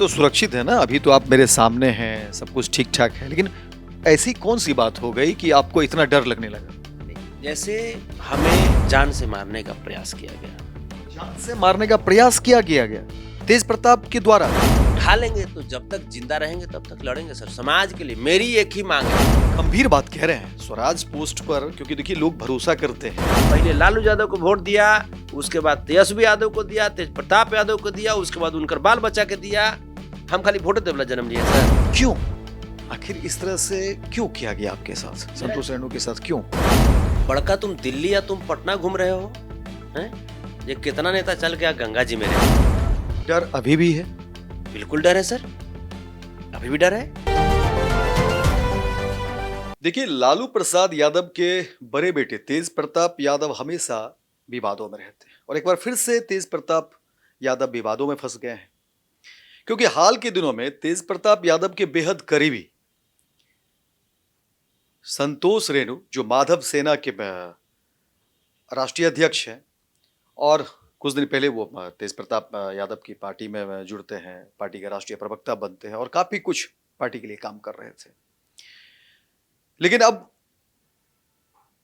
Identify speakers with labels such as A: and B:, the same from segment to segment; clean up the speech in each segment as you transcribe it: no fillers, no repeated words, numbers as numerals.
A: तो सुरक्षित है ना? अभी तो आप मेरे सामने हैं, सब कुछ ठीक-ठाक है। लेकिन ऐसी कौन-सी बात हो गई कि आपको इतना डर लगने लगा?
B: जैसे हमें जान से मारने का प्रयास किया गया।
A: जान से मारने का प्रयास किया गया, तेज प्रताप के द्वारा।
B: उठा लेंगे तो जब तक जिंदा रहेंगे तब तक लड़ेंगे सर, समाज के लिए मेरी एक ही मांग है।
A: गंभीर बात कह रहे हैं स्वराज पोस्ट पर, क्योंकि देखिए लोग भरोसा करते हैं।
B: पहले लालू यादव को वोट दिया, उसके बाद तेजस्वी यादव को दिया, तेज प्रताप यादव को दिया, उसके बाद उनकर बाल बच्चा के दिया। हम खाली वोट देवला जन्म लिए सर।
A: क्यों? आखिर इस तरह से क्यों किया गया आपके साथ, संतोष रेणु के साथ क्यों?
B: बड़का तुम दिल्ली या तुम पटना घूम रहे हो हैं? ये कितना नेता चल गया गंगा जी में रहे।
A: डर अभी भी है?
B: बिल्कुल डर है सर, अभी भी डर है।
A: देखिए लालू प्रसाद यादव के बड़े बेटे तेज प्रताप यादव हमेशा विवादों में रहते हैं और एक बार फिर से तेज प्रताप यादव विवादों में फंस गए हैं, क्योंकि हाल के दिनों में तेज प्रताप यादव के बेहद करीबी संतोष रेणु, जो माधव सेना के राष्ट्रीय अध्यक्ष हैं, और कुछ दिन पहले वो तेज प्रताप यादव की पार्टी में जुड़ते हैं, पार्टी के राष्ट्रीय प्रवक्ता बनते हैं और काफी कुछ पार्टी के लिए काम कर रहे थे। लेकिन अब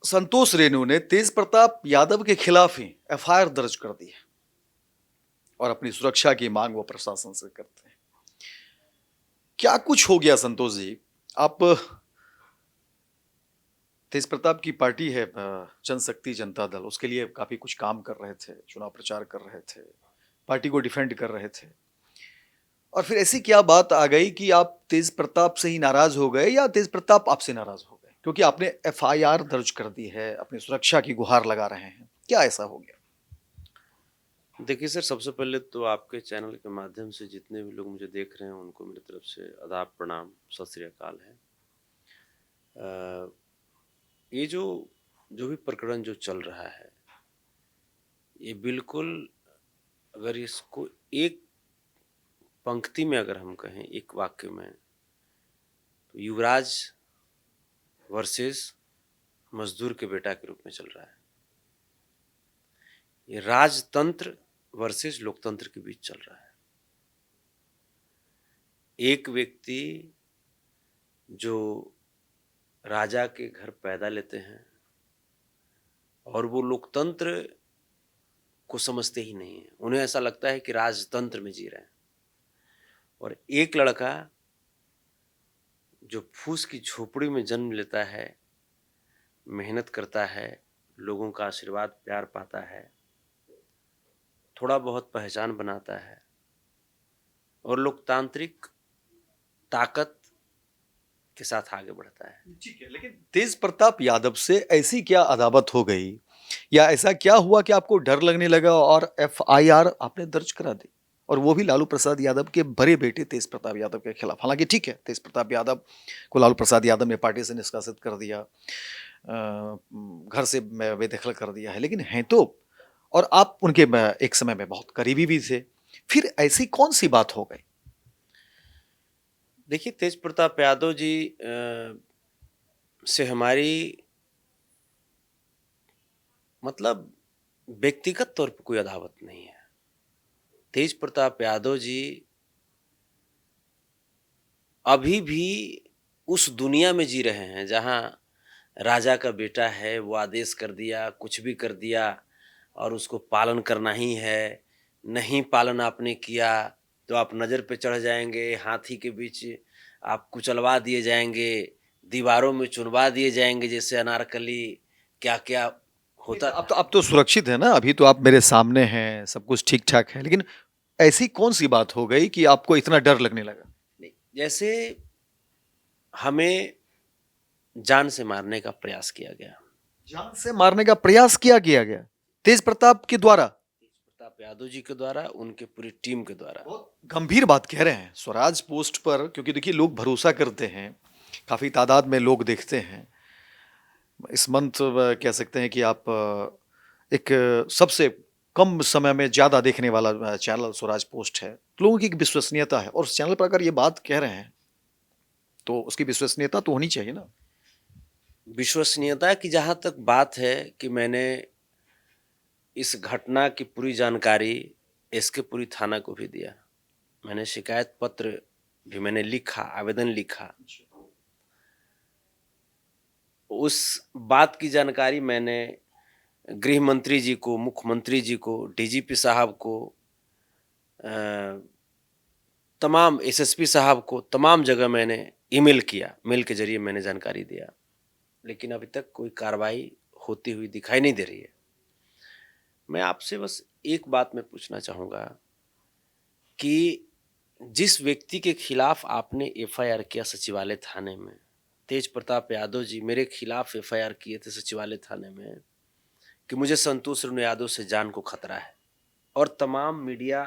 A: संतोष रेणु ने तेज प्रताप यादव के खिलाफ ही एफआईआर दर्ज कर दी है और अपनी सुरक्षा की मांग वो प्रशासन से करते हैं। क्या कुछ हो गया संतोष जी? आप तेज प्रताप की पार्टी है जनशक्ति जनता दल, उसके लिए काफी कुछ काम कर रहे थे, चुनाव प्रचार कर रहे थे, पार्टी को डिफेंड कर रहे थे, और फिर ऐसी क्या बात आ गई कि आप तेज प्रताप से ही नाराज हो गए या तेज प्रताप आपसे नाराज हो गए? क्योंकि आपने एफआईआर दर्ज कर दी है, अपनी सुरक्षा की गुहार लगा रहे हैं, क्या ऐसा हो गया?
B: देखिए सर, सबसे पहले तो आपके चैनल के माध्यम से जितने भी लोग मुझे देख रहे हैं उनको मेरी तरफ से आदाब, प्रणाम, सत श्री अकाल है। ये जो भी प्रकरण जो चल रहा है, ये बिल्कुल, अगर इसको एक पंक्ति में अगर हम कहें, एक वाक्य में, तो युवराज वर्सेस मजदूर के बेटा के रूप में चल रहा है। ये राजतंत्र वर्सेस लोकतंत्र के बीच चल रहा है। एक व्यक्ति जो राजा के घर पैदा लेते हैं और वो लोकतंत्र को समझते ही नहीं है, उन्हें ऐसा लगता है कि राजतंत्र में जी रहे हैं। और एक लड़का जो फूस की झोपड़ी में जन्म लेता है, मेहनत करता है, लोगों का आशीर्वाद प्यार पाता है, थोड़ा बहुत पहचान बनाता है और लोकतांत्रिक ताकत के साथ आगे बढ़ता है।
A: ठीक है, लेकिन तेज प्रताप यादव से ऐसी क्या अदावत हो गई या ऐसा क्या हुआ कि आपको डर लगने लगा और एफआईआर आपने दर्ज करा दी, और वो भी लालू प्रसाद यादव के बड़े बेटे तेज प्रताप यादव के खिलाफ? हालांकि ठीक है, तेज प्रताप यादव को लालू प्रसाद यादव ने पार्टी से निष्कासित कर दिया, घर से बेदखल कर दिया है, लेकिन हैं तो, और आप उनके एक समय में बहुत करीबी भी थे। फिर ऐसी कौन सी बात हो गई?
B: देखिए, तेज प्रताप यादव जी से हमारी मतलब व्यक्तिगत तौर पर कोई अदावत नहीं है। तेज प्रताप यादव जी अभी भी उस दुनिया में जी रहे हैं जहां राजा का बेटा है, वो आदेश कर दिया, कुछ भी कर दिया और उसको पालन करना ही है। नहीं पालन आपने किया तो आप नज़र पे चढ़ जाएंगे, हाथी के बीच आप कुचलवा दिए जाएंगे, दीवारों में चुनवा दिए जाएंगे, जैसे अनारकली क्या क्या होता था।
A: अब तो सुरक्षित है ना? अभी तो आप मेरे सामने हैं, सब कुछ ठीक-ठाक है, लेकिन ऐसी कौन-सी बात हो गई कि आपको इतना डर लगने लगा?
B: नहीं, जैसे हमें जान से मारने का प्रयास किया गया।
A: जान से मारने का प्रयास किया गया, तेज प्रताप के द्वारा?
B: तेज प्रताप यादव जी के द्वारा, उनके पूरी टीम के द्वारा।
A: बहुत गंभीर बात कह रहे हैं स्वराज पोस्ट पर, क्योंकि देखिए लोग भरोसा करते हैं, काफी तादाद में लोग देखते हैं। इस मंथ कह सकते हैं कि आप एक सबसे कम समय में ज्यादा देखने वाला चैनल स्वराज पोस्ट है, तो लोगों की एक विश्वसनीयता है, और उस चैनल पर अगर ये बात कह रहे हैं तो उसकी विश्वसनीयता तो होनी चाहिए ना?
B: विश्वसनीयता की जहाँ तक बात है कि मैंने इस घटना की पूरी जानकारी एसके पुरी थाना को भी दिया। मैंने शिकायत पत्र भी मैंने लिखा, आवेदन लिखा। उस बात की जानकारी मैंने गृह मंत्री जी को, मुख्यमंत्री जी को, डीजीपी साहब को, तमाम एसएसपी साहब को, तमाम जगह मैंने ईमेल किया, मेल के जरिए मैंने जानकारी दिया, लेकिन अभी तक कोई कार्रवाई होती हुई दिखाई नहीं दे रही है। मैं आपसे बस एक बात मैं पूछना चाहूँगा कि जिस व्यक्ति के खिलाफ आपने एफआईआर किया सचिवालय थाने में, तेज प्रताप यादव जी मेरे खिलाफ एफआईआर किए थे सचिवालय थाने में कि मुझे संतोष रेणु यादव से जान को खतरा है, और तमाम मीडिया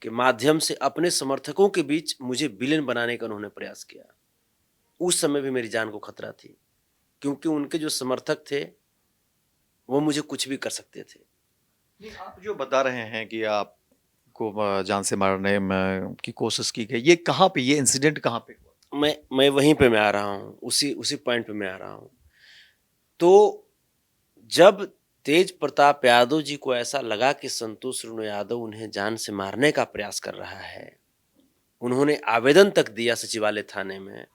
B: के माध्यम से अपने समर्थकों के बीच मुझे विलेन बनाने का उन्होंने प्रयास किया। उस समय भी मेरी जान को खतरा थी, क्योंकि उनके जो समर्थक थे वो मुझे कुछ भी कर सकते थे।
A: नहीं, आप जो बता रहे हैं कि आपको जान से मारने में की कोशिश की गई, ये कहाँ पे, ये इंसिडेंट कहाँ पे हुआ?
B: मैं वहीं पे मैं आ रहा हूँ, उसी पॉइंट पे मैं आ रहा हूँ। तो जब तेज प्रताप यादव जी को ऐसा लगा कि संतोष रेणु यादव उन्हें जान से मारने का प्रयास कर रहा है, उन्होंने आवेदन तक दिया सचिवालय थाने में।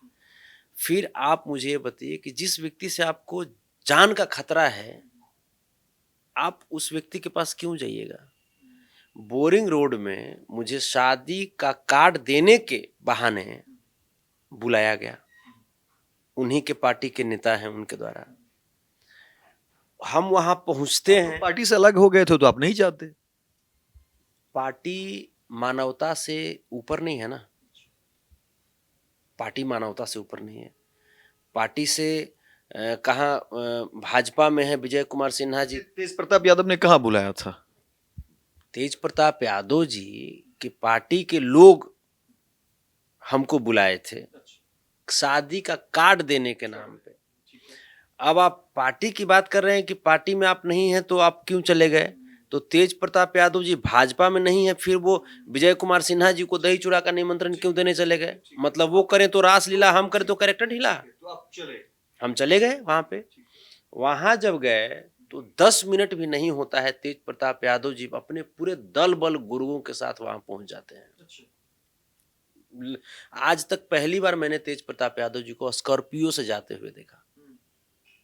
B: फिर आप मुझे ये बताइए कि जिस व्यक्ति से आपको जान का खतरा है, आप उस व्यक्ति के पास क्यों जाइएगा? बोरिंग रोड में मुझे शादी का कार्ड देने के बहाने बुलाया गया, उन्हीं के पार्टी के नेता हैं, उनके द्वारा हम वहां पहुंचते
A: तो
B: हैं।
A: पार्टी से अलग हो गए थे तो आप नहीं चाहते?
B: पार्टी मानवता से ऊपर नहीं है ना, पार्टी मानवता से ऊपर नहीं है। पार्टी से कहाँ भाजपा में है विजय कुमार सिन्हा जी।
A: तेज प्रताप यादव ने कहाँ बुलाया था?
B: तेज प्रताप यादव जी की पार्टी के लोग हमको बुलाए थे शादी का कार्ड देने के नाम पे। अब आप पार्टी की बात कर रहे हैं कि पार्टी में आप नहीं हैं तो आप क्यों चले गए? तो तेज प्रताप यादव जी भाजपा में नहीं है, फिर वो विजय कुमार सिन्हा जी को दही चूड़ा का निमंत्रण क्यों देने चले गए? मतलब वो करें तो रासलीला, हम करें तो कैरेक्टर ढीला।
A: तो आप चले?
B: हम चले गए वहां पे। वहां जब गए तो 10 मिनट भी नहीं होता है, तेज प्रताप यादव जी अपने पूरे दल बल गुरुओं के साथ वहां पहुंच जाते हैं। आज तक पहली बार मैंने तेज प्रताप यादव जी को स्कॉर्पियो से जाते हुए देखा।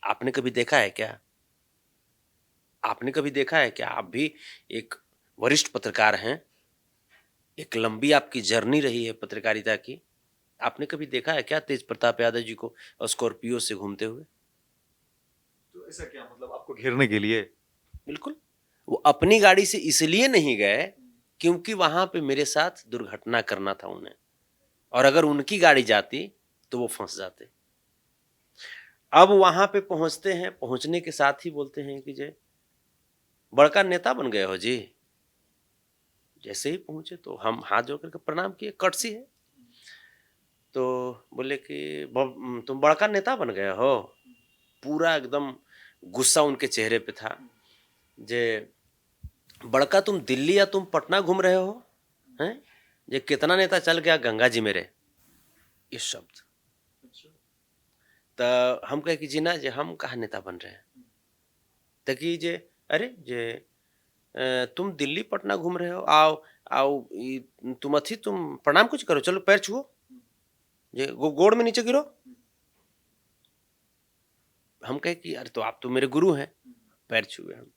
B: आपने कभी देखा है क्या? आपने कभी देखा है क्या? आप भी एक वरिष्ठ पत्रकार हैं, एक लंबी आपकी जर्नी रही है पत्रकारिता की। आपने कभी देखा है क्या तेज प्रताप यादव जी को स्कॉर्पियो से घूमते हुए?
A: तो ऐसा क्या, मतलब आपको घेरने के लिए?
B: बिल्कुल। वो अपनी गाड़ी से इसलिए नहीं गए क्योंकि वहां पे मेरे साथ दुर्घटना करना था उन्हें, और अगर उनकी गाड़ी जाती तो वो फंस जाते। अब वहां पे पहुंचते हैं, पहुंचने के साथ ही बोलते हैं कि जे बड़का नेता बन गए हो जी। जैसे ही पहुंचे तो हम हाथ जोड़ करके प्रणाम किए, कटसी है। तो बोले कि तुम बड़का नेता बन गए हो। पूरा एकदम गुस्सा उनके चेहरे पे था। जे बड़का तुम दिल्ली या तुम पटना घूम रहे हो हैं? ये कितना नेता चल गया गंगा जी मेरे, इस शब्द। तो हम कहे कि जी ना, जे हम कहाँ नेता बन रहे हैं। तो कि जे अरे जे तुम दिल्ली पटना घूम रहे हो, आओ आओ तुम प्रणाम कुछ करो, चलो पैर छुओ, जे गोड़ में नीचे गिरो। हम कहे कि अरे तो आप तो मेरे गुरु हैं। पैर छुए हम।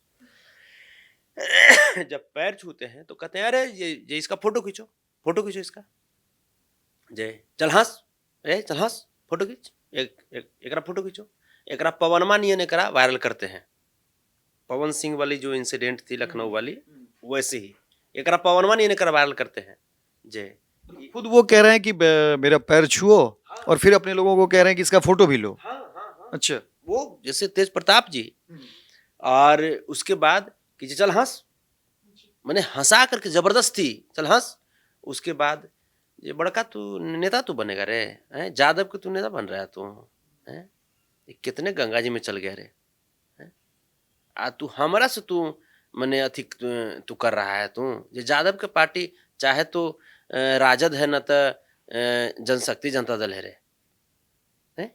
B: जब पैर छूते हैं तो कहते हैं अरे ये इसका फोटो खींचो, फोटो खींचो इसका। जय चल हंस, चल हंस, फोटो खींच, एकरा फोटो खींचो। एकरा पवनमा नियन एकरा वायरल करते हैं। पवन सिंह वाली जो इंसिडेंट थी लखनऊ वाली, वैसे ही एकरा पवनमा नियन एकरा वायरल करते हैं। जय
A: खुद वो कह रहे हैं कि मेरा पैर छुओ, और फिर अपने लोगों को कह रहे हैं कि इसका फोटो भी लो।
B: हाँ।
A: अच्छा।
B: वो जैसे तेज प्रताप जी, और उसके बाद कि चल हंस, मैंने हंसा करके जबरदस्ती चल हंस। उसके बाद ये बड़का तू नेता तू बनेगा रे, हैं जादव के तू नेता बन रहा है तू, हैं कितने गंगा जी में चल गया रे, हैं आ तू हमारा से तू मैंने अथी तू कर रहा है तू। ये जादव के पार्टी चाहे तो राजद है न तो जनशक्ति जनता दल है रे, हैं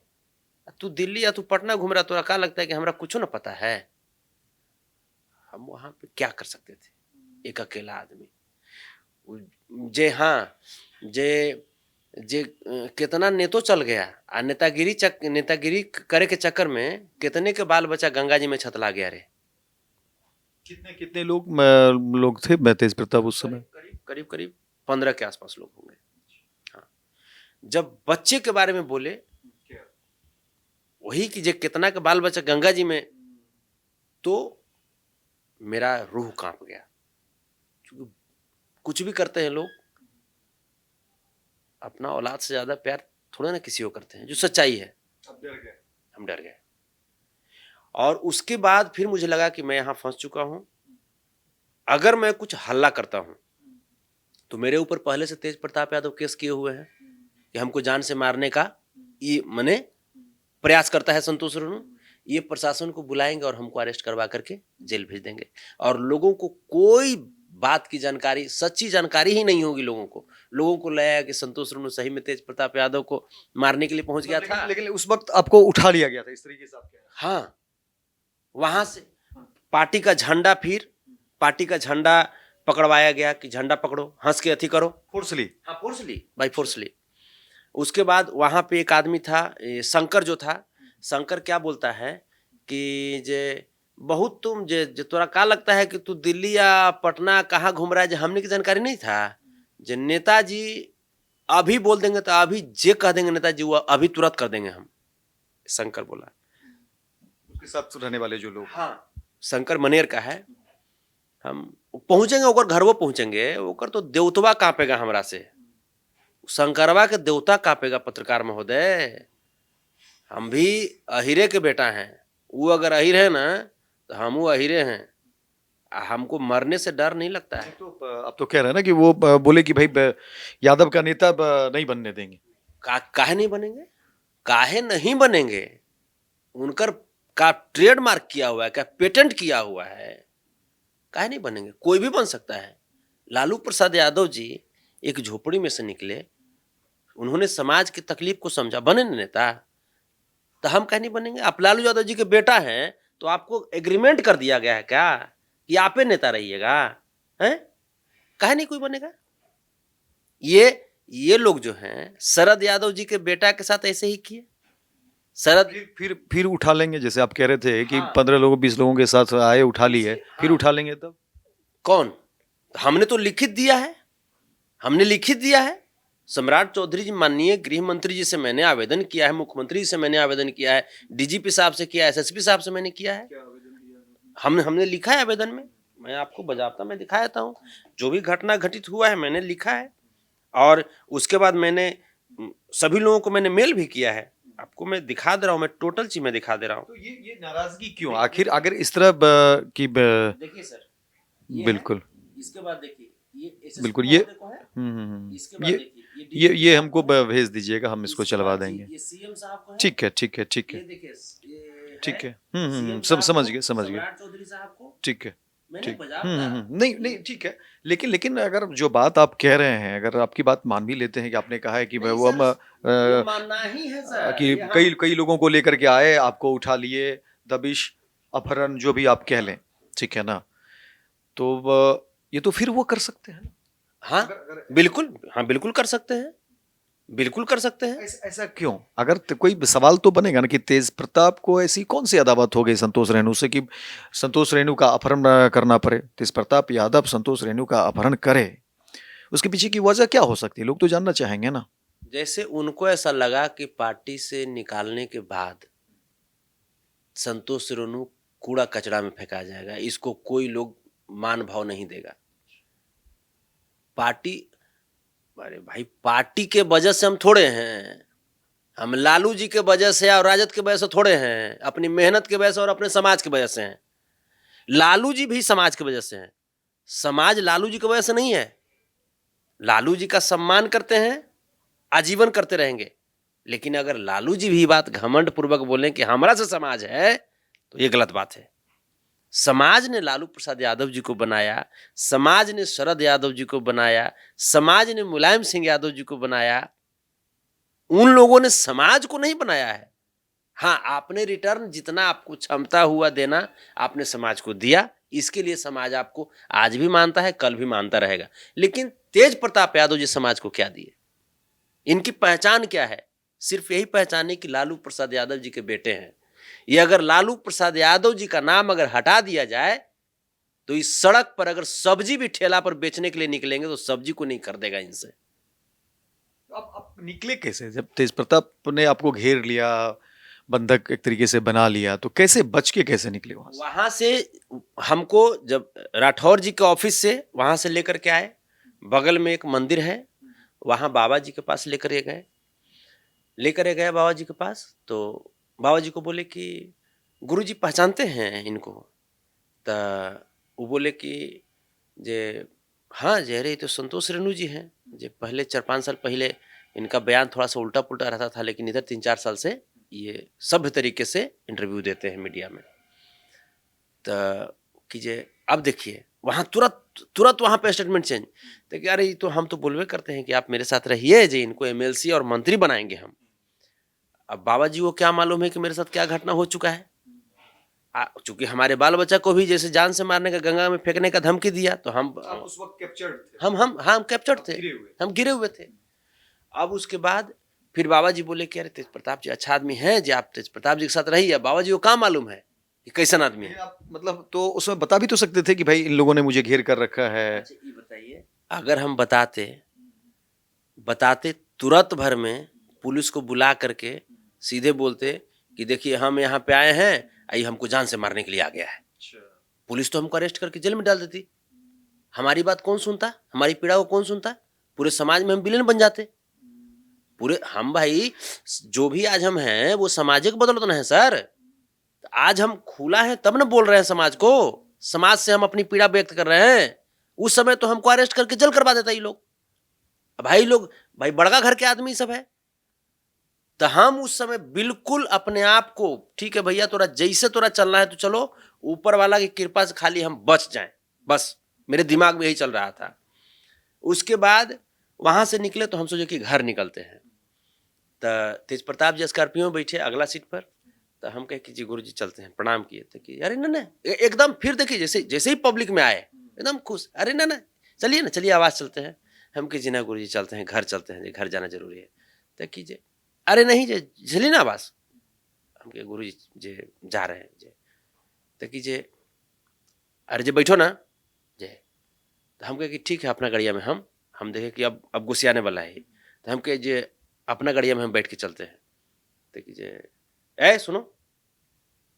B: तू दिल्ली या तू पटना घूम रहा, तो क्या लगता है कि हमरा कुछ ना पता है? हम वहां पे क्या कर सकते थे, एक अकेला आदमी। जे हाँ जे जे कितना नेतो चल गया आ नेतागिरी करे के चक्कर में कितने के बाल बच्चा गंगा जी में छतला गया रे।
A: कितने कितने लोग थे तेज प्रताप उस समय?
B: करीब 15 के आसपास लोग होंगे। हाँ, जब बच्चे के बारे में बोले वही कि जे कितना के बाल बच्चा गंगा जी में, तो मेरा रूह कांप गया। क्योंकि कुछ भी करते हैं लोग, अपना औलाद से ज्यादा प्यार थोड़ा ना किसी को करते हैं, जो सच्चाई है। हम डर गए। और उसके बाद फिर मुझे लगा कि मैं यहाँ फंस चुका हूँ। अगर मैं कुछ हल्ला करता हूँ तो मेरे ऊपर पहले से तेज प्रताप यादव केस किए हुए हैं कि हमको जान से मारने का ये मने प्रयास करता है संतोष रेणु। ये प्रशासन को बुलाएंगे और हमको अरेस्ट करवा करके जेल भेज देंगे, और लोगों को कोई बात की जानकारी, सच्ची जानकारी ही नहीं होगी। लोगों को लगेगा कि संतोष रेणु सही में तेज प्रताप यादव को मारने के लिए पहुंच गया था।
A: लेकिन उस वक्त आपको उठा लिया गया था, इस तरीके से आप कह रहे हैं?
B: हाँ, वहां से पार्टी का झंडा, फिर पार्टी का झंडा पकड़वाया गया कि झंडा पकड़ो, हंस के अथी करो,
A: फोर्सली।
B: हाँ फोर्सली, बाई फोर्सली। उसके बाद वहां पे एक आदमी था, शंकर जो था, शंकर क्या बोलता है कि जे बहुत तुम जे तोरा का लगता है कि तू दिल्ली या पटना कहाँ घूम रहा है, जो हमने की जानकारी नहीं था। जे नेताजी अभी बोल देंगे तो अभी जे कह देंगे नेताजी वो अभी तुरंत कर देंगे हम, शंकर बोला।
A: उसके साथ रहने वाले जो लोग,
B: हाँ, शंकर मनेर का है। हम पहुंचेंगे ओकर घर, वो पहुंचेंगे ओकर तो देवतवा कांपेगा हमरा से, शंकरवा के देवता कांपेगा। पत्रकार महोदय, हम भी अहिरे के बेटा हैं, वो अगर अहिर है ना तो हम अहिरे हैं। हमको मरने से डर नहीं लगता है।
A: तो आप तो कह रहे हैं ना कि वो बोले कि भाई यादव का नेता नहीं बनने देंगे।
B: काहे नहीं बनेंगे, काहे नहीं बनेंगे? उनकर का ट्रेडमार्क किया हुआ है, क्या पेटेंट किया हुआ है, काहे नहीं बनेंगे? कोई भी बन सकता है। लालू प्रसाद यादव जी एक झोपड़ी में से निकले, उन्होंने समाज की तकलीफ को समझा, बने नेता। तो हम कहीं नहीं बनेंगे? आप लालू यादव जी के बेटा हैं तो आपको एग्रीमेंट कर दिया गया है क्या कि आपे नेता रहिएगा? हैं, काहे नहीं कोई बनेगा? ये लोग जो हैं शरद यादव जी के बेटा के साथ ऐसे ही किए। शरद
A: फिर उठा लेंगे, जैसे आप कह रहे थे कि
B: हाँ।
A: 15 लोगों 20 लोगों के साथ आए, उठा लिए, फिर
B: हाँ।
A: उठा लेंगे तब?
B: कौन? हमने तो लिखित दिया है, हमने लिखित दिया है। सम्राट चौधरी जी, माननीय गृह मंत्री जी से मैंने आवेदन किया है, मुख्यमंत्री जी से मैंने आवेदन किया है, डीजीपी साहब से किया है, एसएसपी साहब से मैंने किया है। हमने लिखा है आवेदन में, मैं आपको बजाबता में दिखा देता हूँ। जो भी घटना घटित हुआ है मैंने लिखा है, और उसके बाद मैंने सभी लोगों को मैंने मेल भी किया है। आपको मैं दिखा दे रहा हूँ, मैं टोटल चीज में दिखा दे रहा हूँ।
A: तो ये नाराजगी क्यों आखिर, अगर इस तरह
B: देखिए सर, ये
A: बिल्कुल,
B: इसके बाद देखिए ये
A: बिल्कुल, ये
B: इसके बाद देखिए
A: ये हमको भेज दीजिएगा, हम इसको चलवा देंगे।
B: ये सीएम साहब को है।
A: ठीक है, ठीक है, ठीक है,
B: ये देखिए, ये
A: ठीक है।
B: सीएम
A: सब
B: साहब
A: समझ
B: को,
A: गए, समझ गए।
B: सम्राट चौधरी साहब को
A: ठीक है,
B: मैंने
A: ठीक।
B: बजाबता
A: नहीं नहीं, ठीक है। लेकिन अगर जो बात आप कह रहे हैं, अगर आपकी बात मान भी लेते हैं कि आपने कहा है कि
B: नहीं
A: वो हम
B: ये मानना ही है सर,
A: कि
B: ये
A: कई कई लोगों को लेकर के आए, आपको उठा लिए, दबिश, अपहरण, जो भी आप कह लें, ठीक है ना? तो ये तो फिर वो कर सकते हैं ना?
B: हाँ बिल्कुल, हाँ बिल्कुल कर सकते हैं, बिल्कुल कर सकते हैं।
A: ऐसा क्यों? अगर कोई सवाल तो बनेगा ना कि तेज प्रताप को ऐसी कौन सी अदावत हो गई संतोष रेणु से कि संतोष रेणु का अपहरण करना पड़े, तेज प्रताप यादव संतोष रेणु का अपहरण करे? उसके पीछे की वजह क्या हो सकती है, लोग तो जानना चाहेंगे ना।
B: जैसे उनको ऐसा लगा कि पार्टी से निकालने के बाद संतोष रेणु कूड़ा कचरा में फेंका जाएगा, इसको कोई लोग मान भाव नहीं देगा। पार्टी, अरे भाई पार्टी के वजह से हम थोड़े हैं, हम लालू जी के वजह से और राजद के वजह से थोड़े हैं, अपनी मेहनत के वजह से और अपने समाज की वजह से हैं। लालू जी भी समाज की वजह से हैं, समाज लालू जी की वजह से नहीं है। लालू जी का सम्मान करते हैं, आजीवन करते रहेंगे, लेकिन अगर लालू जी भी बात घमंड पूर्वक बोलें कि हमारा से समाज है, तो ये गलत बात है। समाज ने लालू प्रसाद यादव जी को बनाया, समाज ने शरद यादव जी को बनाया, समाज ने मुलायम सिंह यादव जी को बनाया, उन लोगों ने समाज को नहीं बनाया है। हाँ, आपने रिटर्न जितना आपको क्षमता हुआ देना, आपने समाज को दिया, इसके लिए समाज आपको आज भी मानता है, कल भी मानता रहेगा। लेकिन तेज प्रताप यादव जी समाज को क्या दिए? इनकी पहचान क्या है? सिर्फ यही पहचान है कि लालू प्रसाद यादव जी के बेटे हैं। ये अगर लालू प्रसाद यादव जी का नाम अगर हटा दिया जाए तो इस सड़क पर अगर सब्जी भी ठेला पर बेचने के लिए निकलेंगे तो सब्जी को नहीं खरीदेगा इनसे।
A: आप निकले कैसे जब तेज प्रताप ने आपको घेर लिया, बंधक एक तरीके से बना लिया, तो कैसे बच के कैसे निकले वहां से?
B: वहां से हमको जब राठौर जी के ऑफिस से वहां से लेकर के आए, बगल में एक मंदिर है, वहां बाबा जी के पास लेकर गए बाबा जी के पास। तो बाबा जी को बोले कि गुरु जी पहचानते हैं इनको? तो वो बोले कि जे हाँ जे अरे ये तो संतोष रेणु जी हैं, जे पहले 4-5 साल पहले इनका बयान थोड़ा सा उल्टा पुल्टा रहता था, लेकिन इधर 3-4 साल से ये सभ्य तरीके से इंटरव्यू देते हैं मीडिया में। तो कीजिए अब देखिए वहाँ तुरंत तुरंत वहाँ पे स्टेटमेंट चेंज। तो कि अरे ये तो हम तो बोलबे करते हैं कि आप मेरे साथ रहिए, जे इनको एमएलसी और मंत्री बनाएंगे हम। अब बाबा जी को क्या मालूम है कि मेरे साथ क्या घटना हो चुका है। चूंकि हमारे बाल बच्चा को भी जैसे जान से मारने का, गंगा में फेंकने का धमकी दिया, तो हम
A: आप उस वक्त कैप्चर्ड थे,
B: हम कैप्चर्ड थे,
A: गिरे हुए।
B: हम गिरे हुए थे। अब उसके बाद फिर बाबा जी बोले कि अरे तेज प्रताप जी अच्छा आदमी है, जी आप तेज प्रताप जी के साथ रहिए। बाबा जी को क्या मालूम है कि कैसन आदमी है।
A: आप मतलब तो उसमें बता भी तो सकते थे कि भाई इन लोगों ने मुझे घेर कर रखा है।
B: अच्छा ये बताइए, अगर हम बताते तुरंत भर में पुलिस को बुला करके सीधे बोलते कि देखिए हम यहाँ पे आए हैं, आई हमको जान से मारने के लिए आ गया है, पुलिस तो हमको अरेस्ट करके जेल में डाल देती। हमारी बात कौन सुनता, हमारी पीड़ा को कौन सुनता? पूरे समाज में हम विलेन बन जाते। पूरे हम भाई जो भी आज हम हैं वो सामाजिक बदौलत ना है सर। आज हम खुला है तब ना बोल रहे हैं समाज को, समाज से हम अपनी पीड़ा व्यक्त कर रहे हैं। उस समय तो हमको अरेस्ट करके जेल करवा देता ये लोग। भाई लोग भाई बड़का घर के आदमी सब है, तो हम उस समय बिल्कुल अपने आप को ठीक है भैया तोरा जैसे तोरा चलना है तो चलो, ऊपर वाला की कृपा से खाली हम बच जाएं, बस मेरे दिमाग में यही चल रहा था। उसके बाद वहां से निकले तो हम सोचे कि घर निकलते हैं। तो तेज प्रताप जी स्कॉर्पियो में बैठे अगला सीट पर। तो हम कहे कि जी गुरु जी चलते हैं, प्रणाम किए थे कि अरे ना एकदम फिर देखिए जैसे जैसे ही पब्लिक में आए एकदम खुश, अरे ना चलिए चलिए आवाज चलते हैं। हम कहे जी ना गुरु जी चलते हैं, घर चलते हैं जी, घर जाना जरूरी है। तो कीजिए अरे नहीं जी चलिए ना आवाज। हम कहे गुरु जी जे जा रहे हैं जी। तो कीजिए अरे जी बैठो ना जे। तो हम कहे कि ठीक है अपना गड़िया में हम देखे कि अब गुस्से आने वाला है। तो हम कहे जे अपना गड़िया में हम बैठ के चलते हैं। तो कीजिए ए सुनो,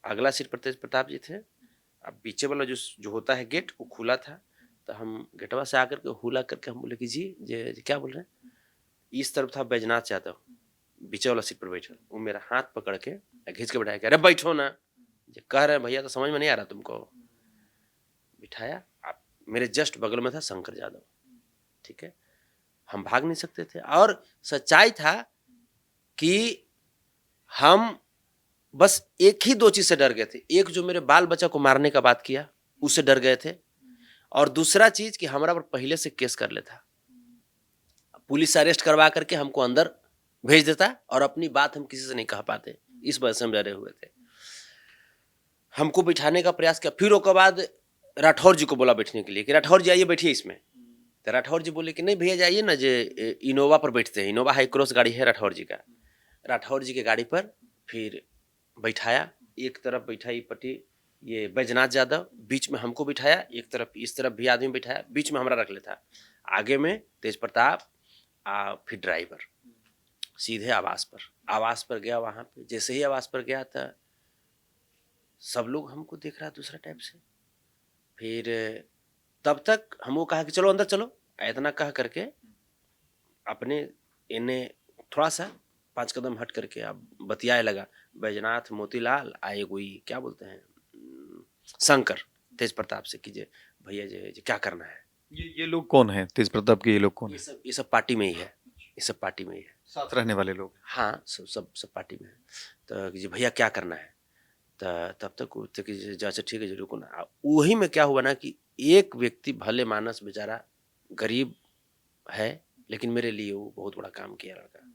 B: अगला सीट पर तेज प्रताप जी थे। अब पीछे वाला जो होता है गेट वो खुला था। तो हम गेटवा से आकर के हुला करके हम बोले कि जी जे क्या बोल रहे हैं। इस तरफ था बैजनाथ यादव, पीछे वाला सीट पर बैठा, वो मेरा हाथ पकड़ के खींच के बैठाया कि अरे बैठो ना। जे कह रहे हैं भैया तो समझ में नहीं आ रहा तुमको। बिठाया, आप मेरे जस्ट बगल में था शंकर यादव, ठीक है। हम भाग नहीं सकते थे और सच्चाई था कि हम बस एक ही दो चीज से डर गए थे। एक जो मेरे बाल बच्चा को मारने का बात किया उससे डर गए थे, और दूसरा चीज कि हमारा पर पहले से केस कर लेता, पुलिस अरेस्ट करवा करके हमको अंदर भेज देता और अपनी बात हम किसी से नहीं कह पाते, इस वजह से हम डरे हुए थे। हमको बिठाने का प्रयास किया, फिर उसके बाद राठौर जी को बोला बैठने के लिए कि राठौर जी आइए बैठिए इसमें। तो राठौर जी बोले कि नहीं भैया जाइए ना, जे इनोवा पर बैठते हैं, इनोवा हाई क्रॉस गाड़ी है राठौर जी का। राठौर जी के गाड़ी पर फिर बैठाया, एक तरफ बैठाई पट्टी ये बैजनाथ यादव, बीच में हमको बिठाया, एक तरफ इस तरफ भी आदमी बिठाया, बीच में हमारा रख लेता, आगे में तेज प्रताप फिर ड्राइवर। सीधे आवास पर गया। वहां पे जैसे ही आवास पर गया था सब लोग हमको देख रहा दूसरा टाइप से। फिर तब तक हमको कहा कि चलो अंदर चलो, इतना कह करके अपने इन्हें थोड़ा सा 5 कदम हट करके अब बतियाए लगा। बैजनाथ मोतीलाल आए कोई क्या बोलते हैं शंकर तेज प्रताप से कीजिए भैया जी क्या करना है।
A: ये लोग कौन है तेज प्रताप के? ये लोग कौन है?
B: ये सब पार्टी में ही है, ये सब पार्टी में ही है,
A: साथ रहने वाले लोग?
B: हाँ सब पार्टी में है। तो जी भैया क्या करना है। तब तक अच्छा ठीक है जी रुको ना। वही में क्या हुआ ना कि एक व्यक्ति भले मानस बेचारा गरीब है, लेकिन मेरे लिए वो बहुत बड़ा काम किया। लड़का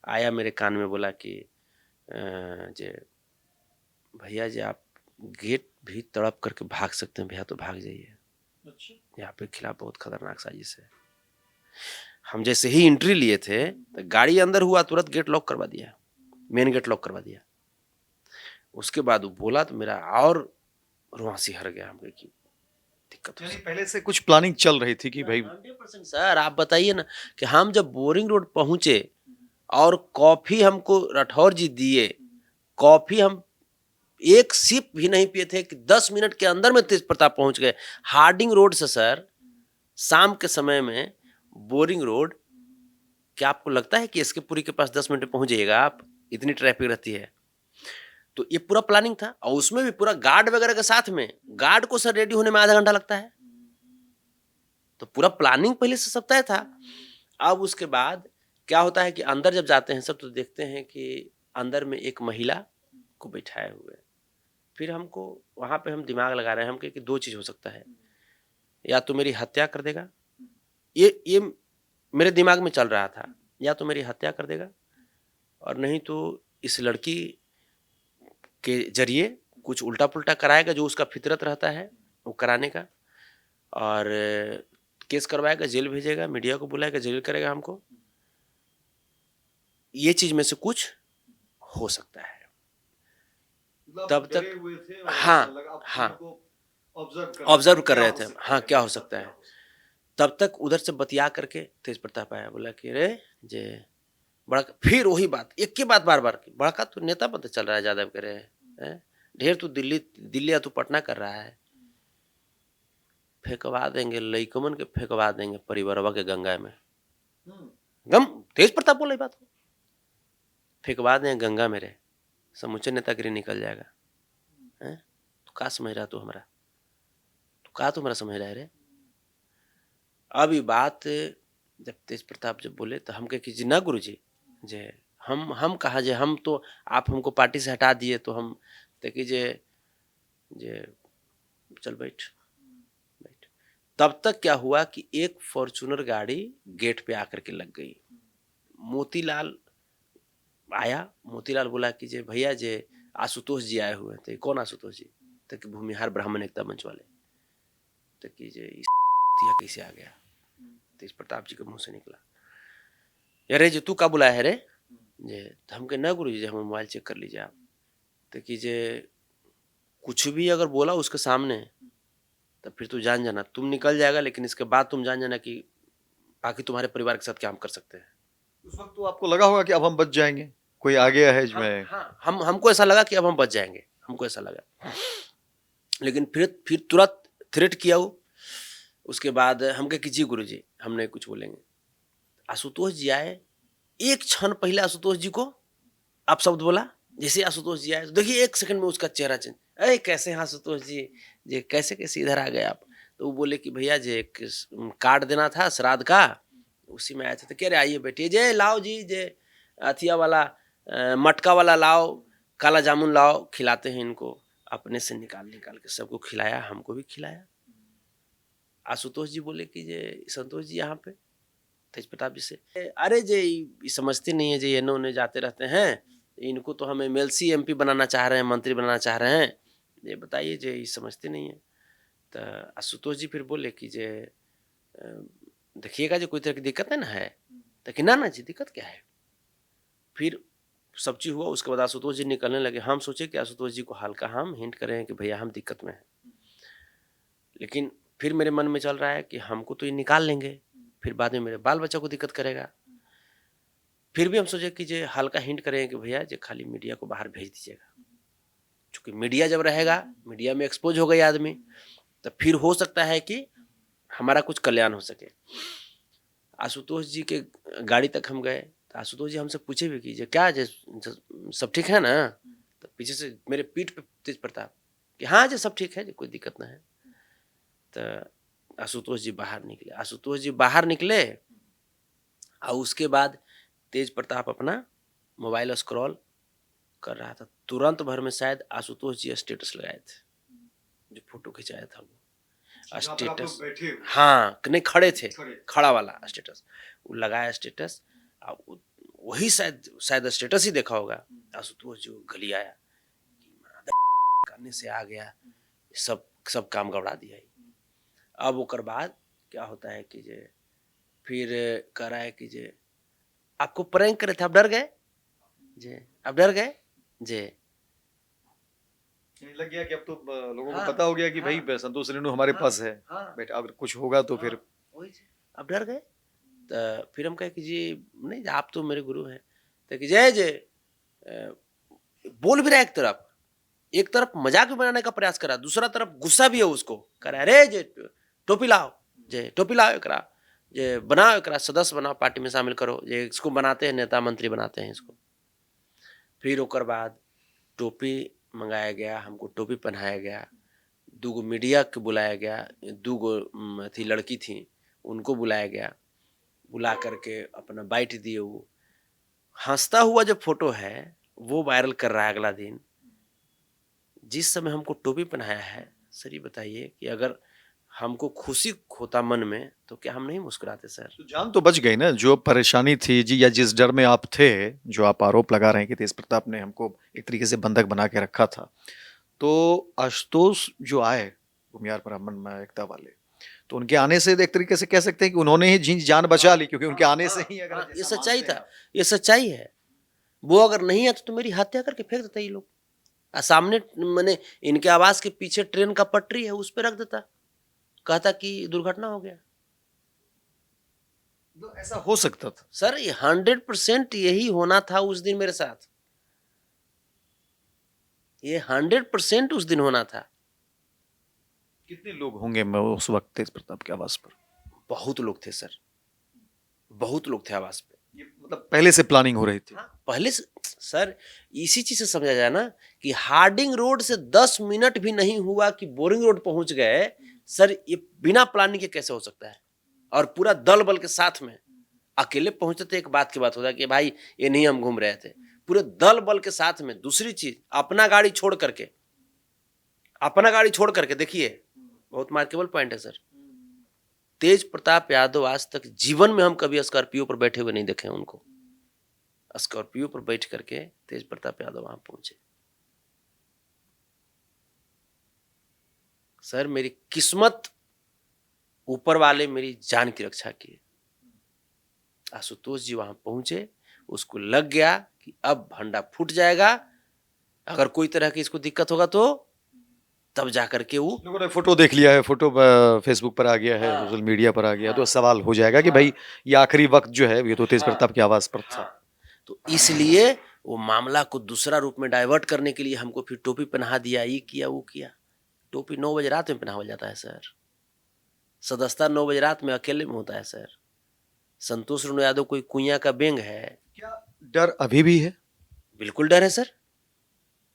B: आया मेरे कान में बोला कि जे भैया जी आप गेट भी तड़प करके भाग सकते हैं, भैया तो भाग जाइए,
A: अच्छा।
B: यहाँ पे खिलाफ बहुत खतरनाक साजिश है। हम जैसे ही एंट्री लिए थे तो गाड़ी अंदर हुआ, तुरंत गेट लॉक करवा दिया, मेन गेट लॉक करवा दिया। उसके बाद वो बोला तो मेरा और रुआंसी हर गया, हम कहे कि दिक्कत हो
A: यानी
B: सकती
A: पहले से कुछ प्लानिंग चल रही थी कि
B: है।
A: भाई
B: 100% सर, आप बताइए ना कि हम जब बोरिंग रोड पहुंचे और कॉफी हमको राठौर जी दिए, कॉफी हम एक सिप भी नहीं पिए थे कि 10 मिनट के अंदर में तेज प्रताप पहुंच गए। हार्डिंग रोड से सर, शाम के समय में बोरिंग रोड, क्या आपको लगता है कि एसके पुरी के पास 10 मिनट में पहुंच जाइएगा आप? इतनी ट्रैफिक रहती है। तो ये पूरा प्लानिंग था, और उसमें भी पूरा गार्ड वगैरह के साथ में, गार्ड को सर रेडी होने में आधा घंटा लगता है। तो पूरा प्लानिंग पहले से सब तय था। अब उसके बाद क्या होता है कि अंदर जब जाते हैं सब तो देखते हैं कि अंदर में एक महिला को बैठाए हुए। फिर हमको वहां पे हम दिमाग लगा रहे हैं, हम कहे कि दो चीज हो सकता है, या तो मेरी हत्या कर देगा, ये मेरे दिमाग में चल रहा था, या तो मेरी हत्या कर देगा, और नहीं तो इस लड़की के जरिए कुछ उल्टा पुल्टा कराएगा जो उसका फितरत रहता है वो कराने का, और केस करवाएगा, जेल भेजेगा, मीडिया को बुलाएगा, जेल करेगा हमको। ये चीज में से कुछ हो सकता है। तब तक हाँ हाँ ऑब्जर्व कर रहे थे, हाँ क्या हो सकता है। तब तक उधर से बतिया करके तेज प्रताप आया, बोला कि रे जे बड़ा, फिर वही बात, एक ही बात बार बार की, बड़का तू नेता पता चल रहा है यादव के रे, ढेर तू दिल्ली दिल्ली या तू पटना कर रहा है, फेंकवा देंगे लइकमन के, फेंकवा देंगे परिवारवा के गंगा में। गम तेज प्रताप बोला बात को, फेंकवा देंगे गंगा में रे, समूचे नेतागिरी निकल जाएगा। तो का समझ रहा तू हमारा, तो का तू हमारा समझ रहा है रे। अब ये बात जब तेज प्रताप जब बोले तो हम कहे कि जी ना गुरु जी, जे हम कहा जे हम तो, आप हमको पार्टी से हटा दिए तो हम देखिए जे चल बैठ बैठ। तब तक क्या हुआ कि एक फॉर्चूनर गाड़ी गेट पे आकर के लग गई। मोतीलाल आया, मोतीलाल बोला कि जे भैया जे आशुतोष जी आए हुए थे। कौन आशुतोष जी? तो कि भूमिहार ब्राह्मण एकता मंच वाले। तो कि जे कैसे आ गया, तेज प्रताप जी के मुंह से निकला, अरे जे तू का बुलाया है रे, जे हम के ना गुरु जी, हम मोबाइल चेक कर लीजिए आप। तो कि जे कुछ भी अगर बोला उसके सामने तो फिर तू जान जाना तुम निकल जाएगा, लेकिन इसके बाद तुम जान जाना कि बाकी तुम्हारे परिवार के साथ क्या हम कर सकते हैं।
A: उस वक्त तो आपको लगा होगा कि अब हम बच जाएंगे, कोई आ गया है इसमें।
B: हाँ, हमको ऐसा लगा कि अब हम बच जाएंगे, हमको ऐसा लगा। लेकिन फिर तुरंत थ्रेट किया वो। उसके बाद हम कहे कि जी गुरु जी हम नहीं कुछ बोलेंगे। आशुतोष जी आए, एक क्षण पहले आशुतोष जी को आप शब्द बोला, जैसे आशुतोष जी आए तो देखिए एक सेकंड में उसका चेहरा चेंज, अरे कैसे हैं आशुतोष जी, जे कैसे कैसे इधर आ गए आप। तो वो बोले कि भैया जे कार्ड देना था श्राद्ध का, उसी में आए थे। तो कह रहे आइए बैठिए, जे लाओ जी, जे अथिया वाला मटका वाला लाओ, काला जामुन लाओ, खिलाते हैं इनको। अपने से निकाल निकाल के सबको खिलाया, हमको भी खिलाया। आशुतोष जी बोले कि जे संतोष जी यहाँ पे तेज प्रताप जी से, अरे जे ये समझते नहीं है, जे ये उन्हें जाते रहते हैं, इनको तो हम एमएलसी एमपी बनाना चाह रहे हैं, मंत्री बनाना चाह रहे हैं, ये बताइए जे ये समझते नहीं है। तो आशुतोष जी फिर बोले कि जे देखिएगा जो कोई तरह की दिक्कत है ना है, तो कि ना जी दिक्कत क्या है। फिर सब चीज हुआ, उसके बाद आशुतोष जी निकलने लगे। हम सोचे कि आशुतोष जी को हल्का हम हिंट करें कि भैया हम दिक्कत में हैं, लेकिन फिर मेरे मन में चल रहा है कि हमको तो ये निकाल लेंगे, फिर बाद में मेरे बाल बच्चा को दिक्कत करेगा। फिर भी हम सोचे कि जे हल्का हिंट करें कि भैया जे खाली मीडिया को बाहर भेज दीजिएगा, क्योंकि मीडिया जब रहेगा, मीडिया में एक्सपोज हो गए आदमी, तो फिर हो सकता है कि हमारा कुछ कल्याण हो सके। आशुतोष जी के गाड़ी तक हम गए तो आशुतोष जी हमसे पूछे भी कि जे क्या जे सब ठीक है ना। तो पीछे से मेरे पीठ पे तेज प्रताप कि हाँ जी सब ठीक है जी, कोई दिक्कत ना है। तो आशुतोष जी बाहर निकले। आशुतोष जी बाहर निकले और उसके बाद तेज प्रताप अपना मोबाइल स्क्रॉल कर रहा था। तुरंत भर में शायद आशुतोष जी स्टेटस लगाए थे, जो फोटो खिंचाया था वो स्टेटस। हाँ नहीं खड़े थे, खड़ा वाला स्टेटस वो लगाया स्टेटस। वही शायद स्टेटस ही देखा होगा। आशुतोष जो गली आया करने से आ गया, सब सब काम गड़बड़ा दिया। अब ओकर बाद क्या होता है कि जे फिर कह रहा है कि जे आपको प्रैंक करे थे, आप डर गए जे, आप डर गए जे।
A: लग गया कि अब तो लोगों को
B: हाँ,
A: पता हो गया कि भाई
B: हाँ,
A: संतोष रेणु हमारे
B: हाँ,
A: पास है,
B: हाँ,
A: बेटा अगर कुछ होगा तो फिर।
B: हाँ, वही जे, आप डर गए। तो फिर हम कहे कि जी नहीं, आप तो मेरे गुरु हैं। तो कि जय जय बोल भी रहा है, एक तरफ मजाक भी बनाने का प्रयास करा, दूसरा तरफ गुस्सा भी है उसको, कह रहा है अरे जे टोपी लाओ, जे टोपी लाओ एकरा, जे बनाओ एकरा सदस्य बनाओ, पार्टी में शामिल करो, जे इसको बनाते हैं नेता मंत्री बनाते हैं इसको। फिर ओकर बाद टोपी मंगाया गया, हमको टोपी पहनाया गया, दूगो मीडिया के बुलाया गया, दूगो थी लड़की थी उनको बुलाया गया, बुला करके अपना बाइट दिए। वो हंसता हुआ जो फोटो है वो वायरल कर रहा है अगला दिन। जिस समय हमको टोपी पहनाया है, सर ये बताइए कि अगर हमको खुशी होता मन में तो क्या हम नहीं मुस्कुराते सर।
A: तो जान तो बच गई ना, जो परेशानी थी जी या जिस डर में आप थे, जो आप आरोप लगा रहे हैं कि तेज प्रताप ने हमको एक तरीके से बंधक बना के रखा था, तो आशुतोष जो आए भूमियार ब्राह्मण में एकता वाले, तो उनके आने से एक तरीके से कह सकते हैं कि उन्होंने ही जी जान बचा ली, क्योंकि उनके आने से ही अगर
B: हाँ, ये
A: जैसा
B: सच्चाई
A: मानते हैं
B: था, ये सच्चाई है। वो अगर नहीं आते तो मेरी हत्या करके फेंक देता ये लोग। सामने मैंने इनके आवास के पीछे ट्रेन का पटरी है, उस पर रख देता, कहता कि दुर्घटना हो गया।
A: तो ऐसा हो सकता था।
B: सर ये 100% यही होना था उस दिन मेरे साथ, ये 100% उस दिन होना था।
A: कितने लोग होंगे मैं उस वक्त तेज प्रताप के आवास पर?
B: बहुत लोग थे सर, बहुत लोग थे आवास पे।
A: ये मतलब पहले से प्लानिंग हो रही थी।
B: हाँ, पहले से सर इसी चीज से समझा जाए ना कि हार्डिंग रोड से 10 मिनट भी नहीं हुआ कि बोरिंग रोड पहुंच गए। सर ये बिना प्लानिंग के कैसे हो सकता है? और पूरा दल बल के साथ में, अकेले पहुंचते थे एक बात की बात होता है कि भाई ये नहीं हम घूम रहे थे, पूरे दल बल के साथ में। दूसरी चीज, अपना गाड़ी छोड़ करके, अपना गाड़ी छोड़ करके देखिए, बहुत मार्केबल पॉइंट है सर। तेज प्रताप यादव आज तक जीवन में हम कभी स्कॉर्पियो पर बैठे हुए नहीं देखे हैं उनको। स्कॉर्पियो पर बैठ करके तेज प्रताप यादव वहां पहुंचे। सर मेरी किस्मत, ऊपर वाले मेरी जान की रक्षा की। आशुतोष जी वहां पहुंचे, उसको लग गया कि अब भंडा फूट जाएगा, अगर कोई तरह की इसको दिक्कत होगा तो तब जाकर के वो
A: लोगों ने फोटो देख लिया है, फोटो फेसबुक पर आ गया है,
B: हाँ,
A: सोशल मीडिया पर आ गया, तो
B: हाँ,
A: सवाल हो जाएगा कि
B: हाँ,
A: भाई ये आखिरी वक्त जो है ये तो तेज
B: हाँ,
A: प्रताप के आवास पर था।
B: हाँ। तो इसलिए वो मामला को दूसरा रूप में डाइवर्ट करने के लिए हमको फिर टोपी पहना दिया, ये किया वो किया। टोपी 9 बजे रात में पहनावा जाता है सर, सदस्यता 9 बजे रात में अकेले में होता है सर। संतोष रेणु यादव कोई कुइया का बेंग है?
A: क्या डर अभी भी है?
B: बिल्कुल डर है सर,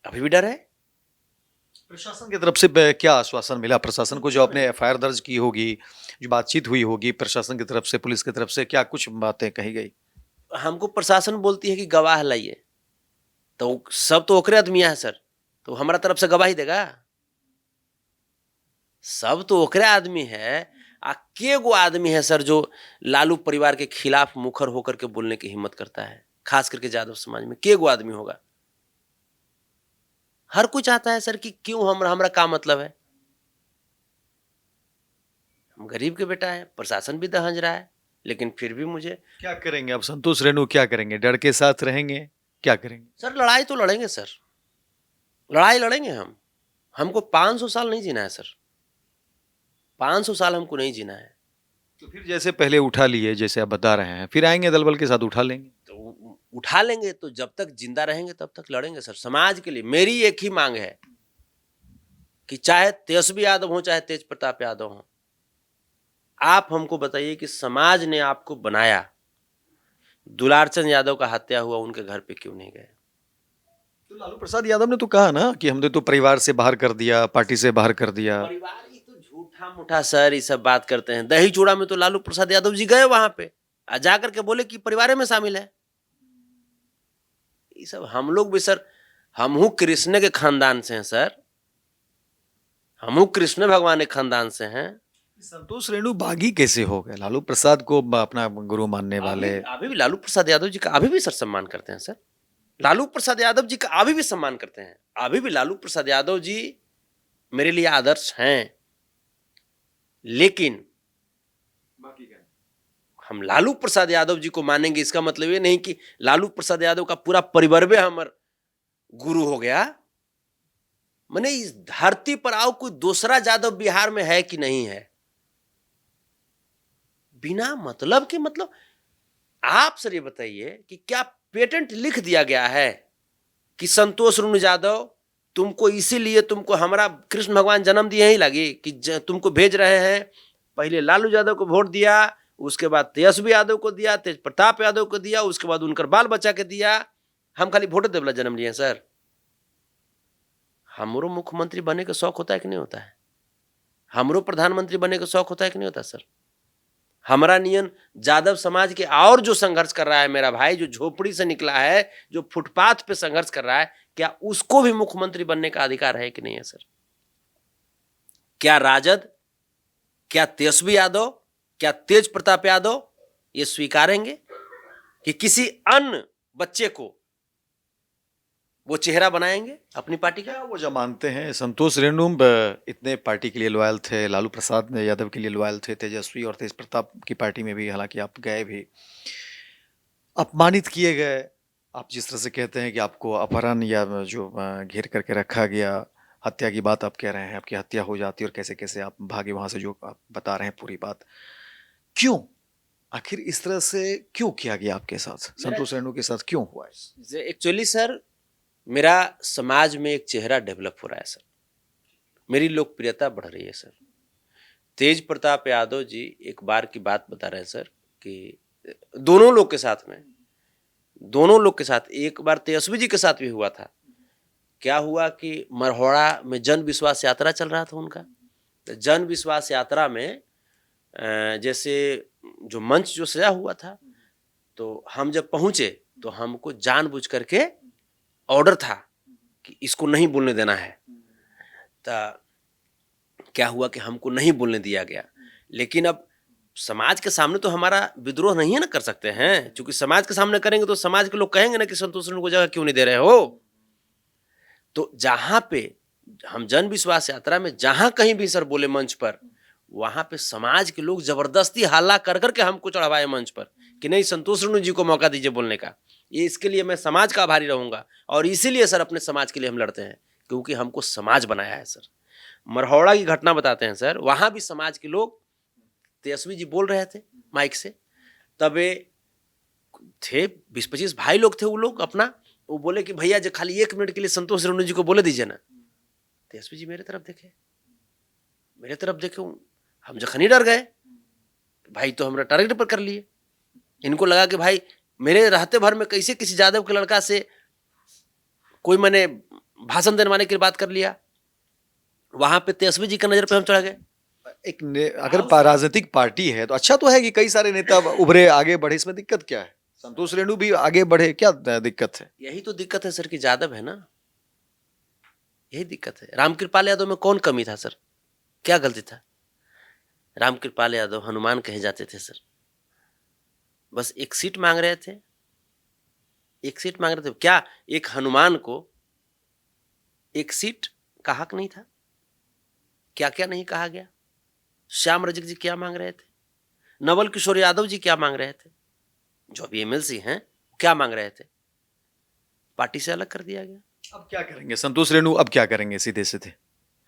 B: अभी भी डर है।
A: प्रशासन की तरफ से क्या आश्वासन मिला? प्रशासन को जो आपने एफआईआर दर्ज की होगी, जो बातचीत हुई होगी प्रशासन की तरफ से, पुलिस की तरफ से, क्या कुछ बातें कही गई?
B: हमको प्रशासन बोलती है कि गवाह लाइए, तो सब तो ओकरे आदमिया है सर, तो हमारा तरफ से गवाही देगा? सब तो ओकरे आदमी है। आ के गो आदमी है सर जो लालू परिवार के खिलाफ मुखर होकर के बोलने की हिम्मत करता है, खास करके यादव समाज में के गो आदमी होगा? हर कोई चाहता है सर कि क्यों हमरा का मतलब है, हम गरीब के बेटा है, प्रशासन भी दहंज रहा है, लेकिन फिर भी मुझे।
A: क्या करेंगे अब संतोष रेणु, क्या करेंगे? डर के साथ रहेंगे, क्या करेंगे?
B: सर लड़ाई तो लड़ेंगे सर, लड़ाई लड़ेंगे हम। हमको 500 साल नहीं जीना है सर, 500 साल हमको नहीं जीना है।
A: तो फिर जैसे पहले उठा लिए, जैसे आप बता रहे हैं, फिर आएंगे दल बल के साथ उठा लेंगे।
B: तो उठा लेंगे, तो जब तक जिंदा रहेंगे तब तक लड़ेंगे सर, समाज के लिए। मेरी एक ही मांग है कि चाहे तेजस्वी यादव हो चाहे तेज प्रताप यादव हो, आप हमको बताइए कि समाज ने आपको बनाया, दुलारचंद यादव का हत्या हुआ, उनके घर पे क्यों नहीं गए?
A: तो लालू प्रसाद यादव ने तो कहा ना कि हमने तो परिवार से बाहर कर दिया, पार्टी से बाहर कर दिया।
B: परिवार ही तो झूठा मूठा सर, ये सब बात करते हैं। दही चूड़ा में तो लालू प्रसाद यादव जी गए वहां पे, जाकर के बोले कि परिवार में शामिल है। ये सब हम लोग भी सर, हमहू कृष्ण के खानदान से हैं सर, हमहू कृष्ण भगवान के खानदान से हैं।
A: संतोष रेणु बागी कैसे हो गए? लालू प्रसाद को अपना गुरु मानने वाले।
B: अभी भी लालू प्रसाद यादव जी का अभी भी सर सम्मान करते हैं सर, लालू प्रसाद यादव जी का अभी भी सम्मान करते हैं। अभी भी लालू प्रसाद यादव जी मेरे लिए आदर्श हैं, लेकिन हम लालू प्रसाद यादव जी को मानेंगे, इसका मतलब ये नहीं कि लालू प्रसाद यादव का पूरा परिवार हमार गुरु हो गया। मैंने इस धरती पर आओ कोई दूसरा यादव बिहार में है कि नहीं है? बिना मतलब के, मतलब आप सर ये बताइए कि क्या पेटेंट लिख दिया गया है कि संतोष रुण यादव तुमको इसीलिए तुमको हमारा कृष्ण भगवान जन्म दिए ही लगी कि तुमको भेज रहे हैं, पहले लालू यादव को वोट दिया, उसके बाद तेजस्वी यादव को दिया, तेज प्रताप यादव को दिया, उसके बाद उनकर बाल बच्चा के दिया, हम खाली वोट देवला जन्म लिए सर? हमरो मुख्यमंत्री बनने का शौक होता है कि नहीं होता है? हमरो प्रधानमंत्री बनने का शौक होता है कि नहीं होता सर? हमारा नियन यादव समाज के और जो संघर्ष कर रहा है मेरा भाई, जो झोपड़ी से निकला है, जो फुटपाथ पे संघर्ष कर रहा है, क्या उसको भी मुख्यमंत्री बनने का अधिकार है कि नहीं है सर? क्या राजद, क्या तेजस्वी यादव, क्या तेज प्रताप यादव ये स्वीकारेंगे कि किसी अन्य बच्चे को वो चेहरा बनाएंगे अपनी पार्टी का?
A: क्या वो जो मानते हैं संतोष रेणु इतने पार्टी के लिए लॉयल थे, लालू प्रसाद यादव के लिए लॉयल थे, तेजस्वी और तेज प्रताप की पार्टी में भी हालांकि आप गए भी, अपमानित किए गए, आप जिस तरह से कहते हैं कि आपको अपहरण या जो घेर करके रखा गया, हत्या की बात आप कह रहे हैं, आपकी हत्या हो जाती और कैसे कैसे आप भागे वहां से, जो आप बता रहे हैं पूरी बात, क्यों आखिर इस तरह से क्यों किया गया आपके साथ, संतोष रेणु के साथ क्यों हुआ?
B: एक्चुअली सर, मेरा समाज में एक चेहरा डेवलप हो रहा है सर, मेरी लोकप्रियता बढ़ रही है सर। तेज प्रताप यादव जी एक बार की बात बता रहे हैं सर कि दोनों लोग के साथ में, दोनों लोग के साथ, एक बार तेजस्वी जी के साथ भी हुआ था। क्या हुआ कि मरहोड़ा में जन विश्वास यात्रा चल रहा था उनका, तो जन विश्वास यात्रा में जैसे जो मंच जो सजा हुआ था, तो हम जब पहुंचे तो हमको जानबूझ करके ऑर्डर था कि इसको नहीं बोलने देना है। तो क्या हुआ कि हमको नहीं बोलने दिया गया, लेकिन अब समाज के सामने तो हमारा विद्रोह नहीं है ना कर सकते हैं, क्योंकि समाज के सामने करेंगे तो समाज के लोग कहेंगे ना कि संतोष रेणु को जगह क्यों नहीं दे रहे हो। तो जहां पे हम जन विश्वास यात्रा में जहां कहीं भी सर बोले मंच पर, वहां पे समाज के लोग जबरदस्ती हल्ला कर करके हमको चढ़ावाए मंच पर कि नहीं, संतोष रेणु जी को मौका दीजिए बोलने का। ये इसके लिए मैं समाज का आभारी रहूंगा, और इसीलिए सर अपने समाज के लिए हम लड़ते हैं, क्योंकि हमको समाज बनाया है सर। मरहौड़ा की घटना बताते हैं सर, वहां भी समाज के लोग, तेजस्वी जी बोल रहे थे माइक से, तब थे 20-25 भाई लोग थे, वो लोग अपना, वो बोले कि भैया जो खाली 1 मिनट के लिए संतोष रेणु जी को बोले दीजिए ना। तेजस्वी जी मेरे तरफ देखे, मेरे तरफ देखे, हम जखनी डर गए, भाई तो हमारा टारगेट पर कर लिए। इनको लगा कि भाई मेरे रहते भर में कैसे किसी यादव के लड़का से कोई मैंने भाषण देने वाले की बात कर लिया। वहां पे तेजस्वी जी का नजर पे हम चढ़ गए।
A: अगर राजनीतिक पार्टी है तो अच्छा तो है कि कई सारे नेता उभरे आगे बढ़े, इसमें दिक्कत क्या है? संतोष रेणु भी आगे बढ़े, क्या दिक्कत है?
B: यही तो दिक्कत है सर कि यादव है ना, यही दिक्कत है। रामकृपाल यादव में कौन कमी था सर, क्या गलती था? रामकृपाल यादव हनुमान कहे जाते थे सर, बस 1 सीट मांग रहे थे, 1 सीट मांग रहे थे। क्या एक हनुमान को 1 सीट का हक नहीं था? क्या क्या नहीं कहा गया? श्याम रजक जी क्या मांग रहे थे? नवल किशोर यादव जी क्या मांग रहे थे? जो अभी एमएलसी हैं क्या मांग रहे थे? पार्टी से अलग कर दिया गया।
A: अब क्या करेंगे संतोष रेणु, अब क्या करेंगे सीधे सीधे?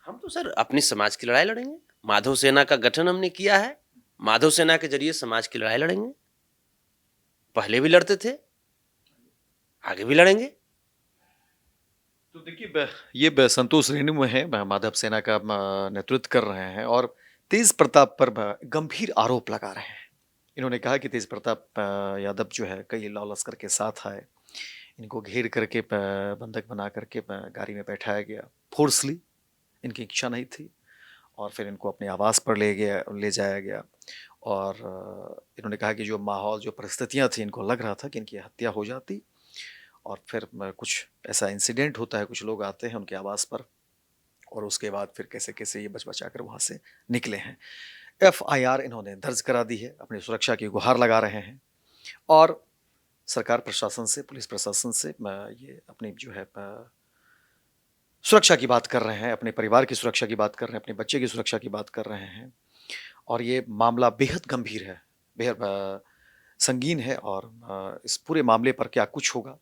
B: हम तो सर अपनी समाज की लड़ाई लड़ेंगे। माधव सेना का गठन हमने किया है, माधव सेना के जरिए समाज की लड़ाई लड़ेंगे। पहले भी लड़ते थे, आगे भी लड़ेंगे।
A: तो देखिए, ये संतोष रेणु है, माधव सेना का नेतृत्व कर रहे हैं और तेज प्रताप पर गंभीर आरोप लगा रहे हैं। इन्होंने कहा कि तेज प्रताप यादव जो है कई लौ लश्कर के साथ आए, इनको घेर करके बंधक बना करके गाड़ी में बैठाया गया, फोर्सली, इनकी इच्छा नहीं थी, और फिर इनको अपने आवास पर ले जाया गया। और इन्होंने कहा कि जो माहौल, जो परिस्थितियां थी, इनको लग रहा था कि इनकी हत्या हो जाती, और फिर कुछ ऐसा इंसिडेंट होता है, कुछ लोग आते हैं उनके आवास पर, और उसके बाद फिर कैसे कैसे ये बचा कर वहाँ से निकले हैं। FIR इन्होंने दर्ज करा दी है, अपनी सुरक्षा की गुहार लगा रहे हैं, और सरकार प्रशासन से, पुलिस प्रशासन से ये अपनी जो है सुरक्षा की बात कर रहे हैं, अपने परिवार की सुरक्षा की बात कर रहे हैं, अपने बच्चे की सुरक्षा की बात कर रहे हैं और ये मामला बेहद गंभीर है, बेहद संगीन है और इस पूरे मामले पर क्या कुछ होगा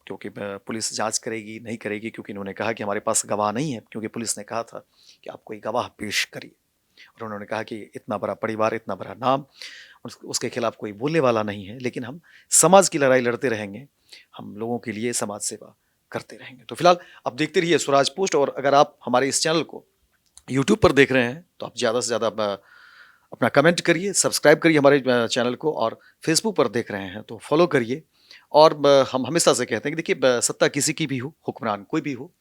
A: क्योंकि पुलिस जांच करेगी, नहीं करेगी क्योंकि इन्होंने कहा कि हमारे पास गवाह नहीं है क्योंकि पुलिस ने कहा था कि आप कोई गवाह पेश करिए और उन्होंने कहा कि इतना बड़ा परिवार, इतना बड़ा नाम, उसके खिलाफ कोई बोलने वाला नहीं है, लेकिन हम समाज की लड़ाई लड़ते रहेंगे, हम लोगों के लिए समाज सेवा करते रहेंगे। तो फिलहाल आप देखते रहिए स्वराज पोस्ट और अगर आप हमारे इस चैनल को यूट्यूब पर देख रहे हैं तो आप ज़्यादा से ज़्यादा अपना कमेंट करिए, सब्सक्राइब करिए हमारे चैनल को और फेसबुक पर देख रहे हैं तो फॉलो करिए और हम हमेशा से कहते हैं कि देखिए सत्ता किसी की भी हो, हुक्मरान कोई भी हो,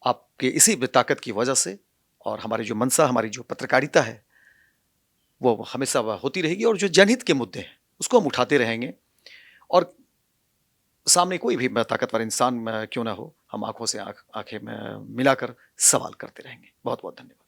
A: आपके इसी ताकत की वजह से और हमारी जो मंशा, हमारी जो पत्रकारिता है वो हमेशा होती रहेगी और जो जनहित के मुद्दे हैं उसको हम उठाते रहेंगे और सामने कोई भी ताकतवर इंसान क्यों ना हो, हम आंखों से आंखें मिलाकर सवाल करते रहेंगे। बहुत बहुत धन्यवाद।